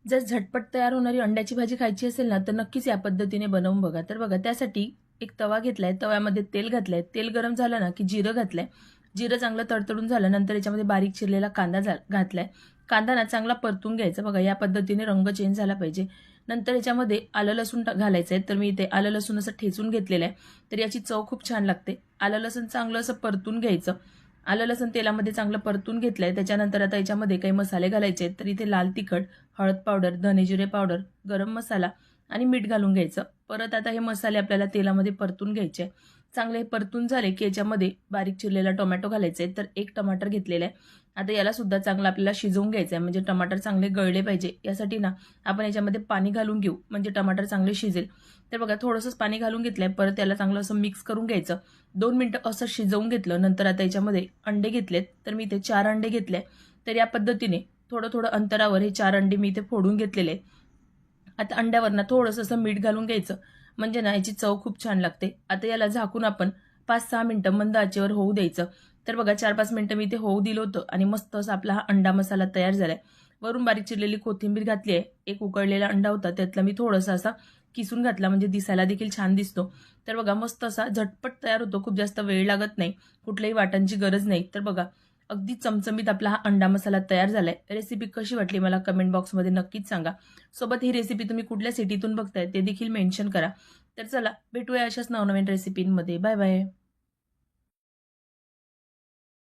जर झटपट तयार होणारी अंड्याची भाजी खायची असेल ना, तर नक्कीच या पद्धतीने बनवून बघा. तर बघा त्यासाठी एक तवा घेतलाय, तव्यामध्ये तेल घातलंय, तेल गरम झालं ना की जिरं घातलंय. जिरं चांगलं तडतडून झालं नंतर याच्यामध्ये बारीक चिरलेला कांदा घातलाय. कांदा ना चांगला परतून घ्यायचा. बघा या पद्धतीने रंग चेंज झाला पाहिजे. नंतर याच्यामध्ये आलं लसूण घालायचं आहे. तर मी इथे आलं लसूण असं ठेचून घेतलेलं आहे. तर याची चव खूप छान लागते. आलं लसूण चांगलं असं परतून घ्यायचं. आलं लसूण तेलामध्ये चांगलं परतून घेतलंय. त्याच्यानंतर आता याच्यामध्ये काही मसाले घालायचे आहेत. तर इथे लाल तिखट, हळद पावडर, धने जिरे पावडर, गरम मसाला आणि मीठ घालून घ्यायचं. परत आता हे मसाले आपल्याला तेलामध्ये परतून घ्यायचे. चांगले परतून झाले की याच्यामध्ये बारीक चिरलेला टोमॅटो घालायचा आहे. तर एक टमाटर घेतलेला आहे. आता याला सुद्धा चांगलं आपल्याला शिजवून घ्यायचं आहे. म्हणजे टमाटर चांगले गळले पाहिजे. यासाठी ना आपण याच्यामध्ये पाणी घालून घेऊ, म्हणजे टमाटर चांगले शिजेल. तर बघा थोडंसंच पाणी घालून घेतलंय. परत त्याला चांगलं असं मिक्स करून घ्यायचं. 2 मिनिटं असं शिजवून घेतलं. नंतर आता याच्यामध्ये अंडे घेतलेत. तर मी इथे 4 अंडे घेतले. तर या पद्धतीने थोडं थोडं अंतरावर हे 4 अंडे मी इथे फोडून घेतलेले. आता अंड्यावरनं थोडंसं असं मीठ घालून घ्यायचं. म्हणजे ना याची चव खूप छान लागते. आता याला झाकून आपण 5-6 मिनिटं मंद आचेवर होऊ द्यायचं. तर बघा 4-5 मिनिटं मी ते होऊ दिलं होतं आणि मस्त असा आपला हा अंडा मसाला तयार झालाय. वरून बारीक चिरलेली कोथिंबीर घातली आहे. एक उकळलेला अंडा होता त्यातला मी थोडासा असा किसून घातला, म्हणजे दिसायला देखील छान दिसतो. तर बघा मस्त असा झटपट तयार होतो. खूप जास्त वेळ लागत नाही. कुठल्याही वाटांची गरज नाही. तर बघा अगदी चमचमीत आपला हा अंडा मसाला तयार झालाय. रेसिपी कशी वाटली मला कमेंट बॉक्समध्ये नक्कीच सांगा. सोबत ही रेसिपी तुम्ही कुठल्या सिटीतून बघताय ते देखील मेन्शन करा. तर चला भेटूया अशाच नवनवीन रेसिपींमध्ये. Bye bye.